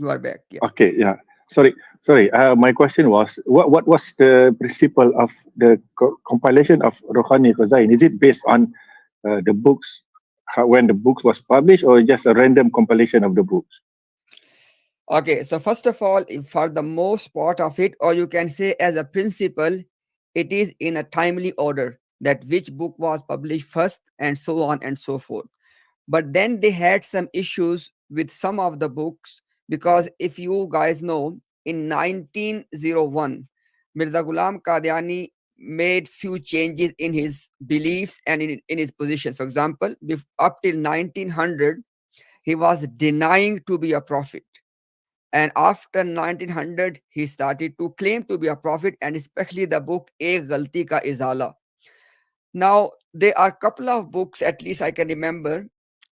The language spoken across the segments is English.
You are back. Yeah. Okay, yeah. Sorry. My question was, what was the principle of the compilation of Rohani Khazain? Is it based on the books, when the books was published, or just a random compilation of the books? Okay. So first of all, for the most part of it, or you can say as a principle, it is in a timely order that which book was published first and so on and so forth. But then they had some issues with some of the books, because if you guys know, in 1901, Mirza Ghulam Qadyani made few changes in his beliefs and in his positions. For example, up till 1900, he was denying to be a prophet. And after 1900, he started to claim to be a prophet, and especially the book Ek Galti Ka Izala. Now, there are a couple of books, at least I can remember,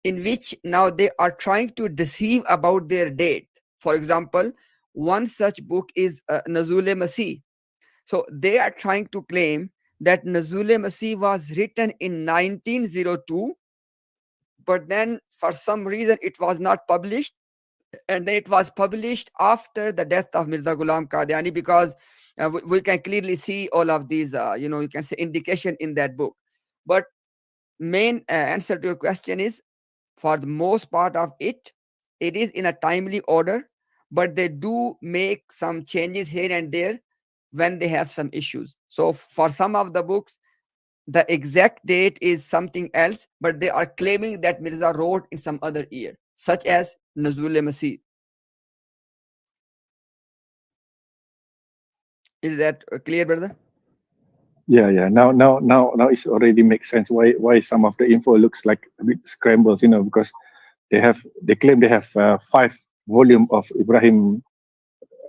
in which now they are trying to deceive about their date. For example, one such book is Nazul Masih. So they are trying to claim that Nazul Masih was written in 1902, but then for some reason it was not published, and then it was published after the death of Mirza Ghulam Qadyani, because we can clearly see all of these, you can say indication in that book. But main answer to your question is, for the most part of it, it is in a timely order, but they do make some changes here and there when they have some issues. So for some of the books, the exact date is something else, but they are claiming that Mirza wrote in some other year, such as Nazul Masih. Is that clear, brother? Yeah. Now it already makes sense why some of the info looks like a bit scrambled, because they claim they have 5 volume of Ibrahim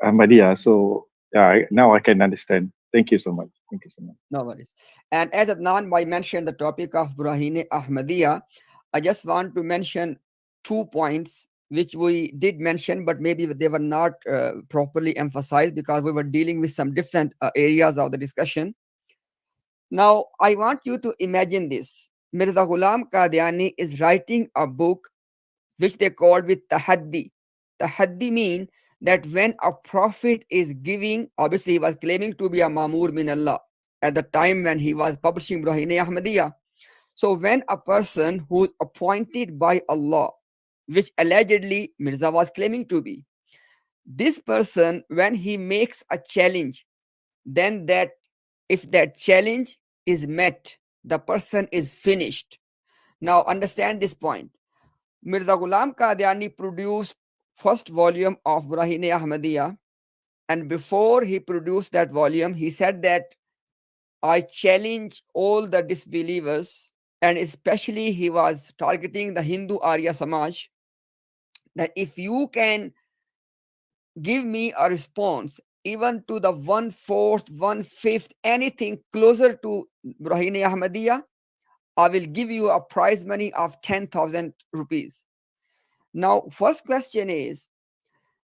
Ahmadiyya. So yeah, now I can understand. Thank you so much. Thank you so much. No worries. And as Adnan Bhai mentioned the topic of Brahine Ahmadiyya, I just want to mention 2 points which we did mention, but maybe they were not properly emphasized because we were dealing with some different areas of the discussion. Now, I want you to imagine this. Mirza Ghulam Qadiani is writing a book which they called with Tahaddi. Tahaddi mean that when a prophet is giving, obviously he was claiming to be a Mamur min Allah at the time when he was publishing Brahine Ahmadiyya. So when a person who is appointed by Allah, which allegedly Mirza was claiming to be, this person, when he makes a challenge, then that if that challenge is met, the person is finished. Now understand this point. Mirza Ghulam Qadiani produced first volume of Brahine Ahmadiyya, and before he produced that volume, he said that I challenge all the disbelievers, and especially he was targeting the Hindu Arya Samaj, that if you can give me a response even to the 1/4, 1/5, anything closer to Brahine Ahmadiyya, I will give you a prize money of 10,000 rupees. Now, first question is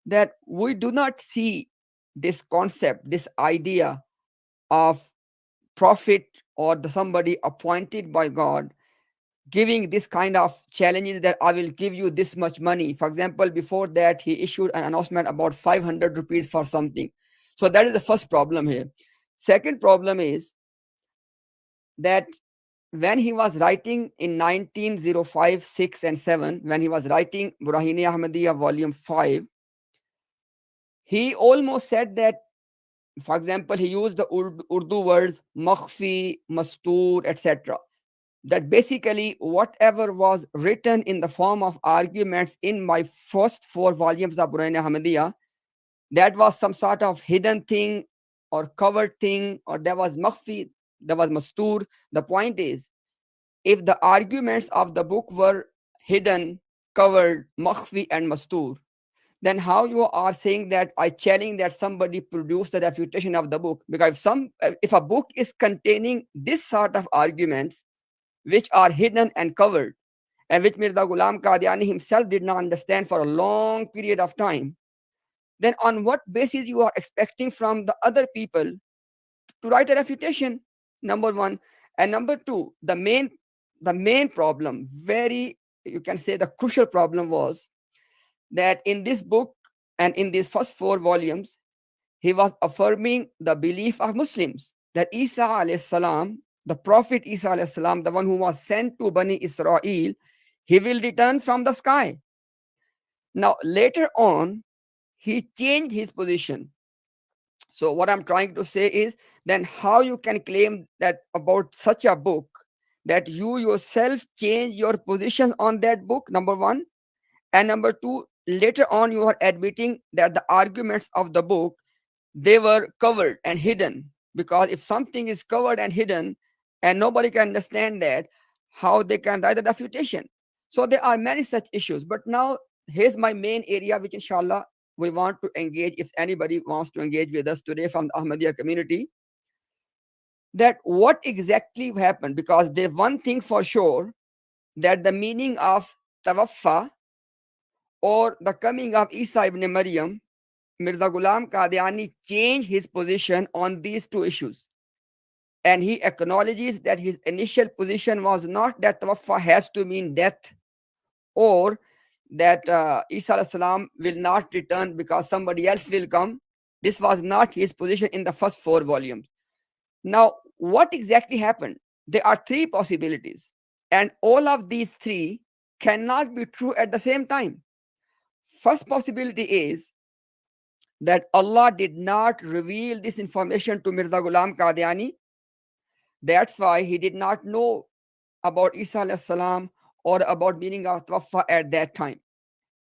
that we do not see this concept, this idea of prophet or somebody appointed by God giving this kind of challenges that I will give you this much money. For example, before that, he issued an announcement about 500 rupees for something. So that is the first problem here. Second problem is that when he was writing in 1905, 6, and 7, when he was writing Brahine Ahmadiyya Volume 5, he almost said that, for example, he used the Urdu words makhfi, mastoor, etc. That basically whatever was written in the form of arguments in my first 4 volumes of Brahine Ahmadiyya, that was some sort of hidden thing or covered thing, or there was makhfi, there was mastoor. The point is, if the arguments of the book were hidden, covered, makhfi, and mastoor, then how you are saying that I challenge that somebody produced the refutation of the book? Because if a book is containing this sort of arguments which are hidden and covered, and which Mirza Ghulam Qadiani himself did not understand for a long period of time, then on what basis you are expecting from the other people to write a refutation? Number one. And number two, the main problem, very, you can say the crucial problem, was that in this book And in these first 4 volumes, he was affirming the belief of Muslims that Isa alayhi salam, the Prophet Isa alayhi salam, the one who was sent to Bani Israel, he will return from the sky. Now, later on, he changed his position. So, what I'm trying to say is, then how you can claim that about such a book that you yourself change your position on that book, number one. And number two, later on, you are admitting that the arguments of the book, they were covered and hidden, because if something is covered and hidden and nobody can understand that, how they can write the refutation? So there are many such issues. But now here's my main area, which inshallah we want to engage, if anybody wants to engage with us today from the Ahmadiyya community, that what exactly happened. Because there's one thing for sure, that the meaning of tawaffa, or the coming of Isa ibn Maryam, Mirza Ghulam Qadyani changed his position on these two issues. And he acknowledges that his initial position was not that tawaffa has to mean death, or that Isa alayhi salam will not return because somebody else will come. This was not his position in the first 4 volumes. Now, what exactly happened? There are 3 possibilities, and all of these 3 cannot be true at the same time. First possibility is that Allah did not reveal this information to Mirza Ghulam Qadyani. That's why he did not know about Isa alayhi salam or about meaning of Tawaffa at that time.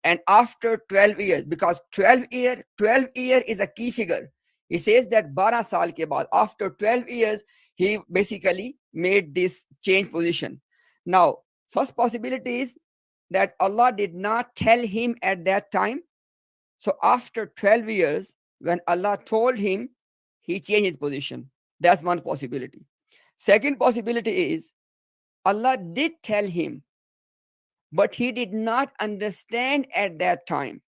And after 12 years, because 12 year is a key figure. He says that 12 saal ke baad, after 12 years, he basically made this change position. Now, first possibility is that Allah did not tell him at that time. So after 12 years, when Allah told him, he changed his position. That's one possibility. Second possibility is Allah did tell him, but he did not understand at that time.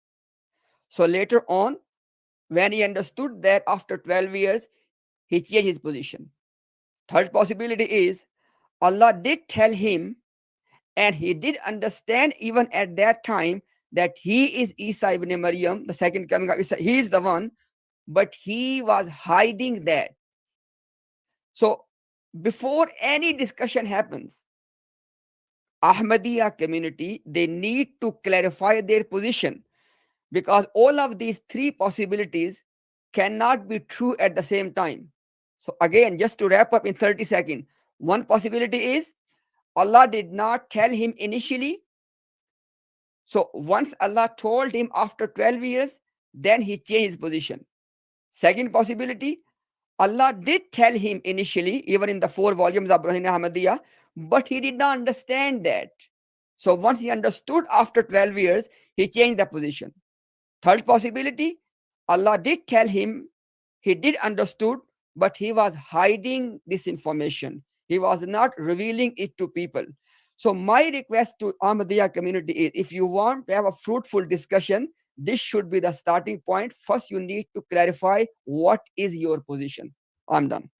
So later on, when he understood that after 12 years, he changed his position. Third possibility is Allah did tell him, and he did understand even at that time that he is Isa ibn Maryam, the second coming of Isa. He is the one, but he was hiding that. So before any discussion happens, Ahmadiyya community, they need to clarify their position, because all of these 3 possibilities cannot be true at the same time. So again, just to wrap up in 30 seconds, one possibility is Allah did not tell him initially. So once Allah told him after 12 years, then he changed his position. Second possibility, Allah did tell him initially, even in the 4 volumes of Brahim Ahmadiyya, but he did not understand that. So once he understood after 12 years, he changed the position. Third possibility, Allah did tell him, he did understood, but he was hiding this information. He was not revealing it to people. So my request to Ahmadiyya community is, if you want to have a fruitful discussion, this should be the starting point. First, you need to clarify what is your position. I'm done.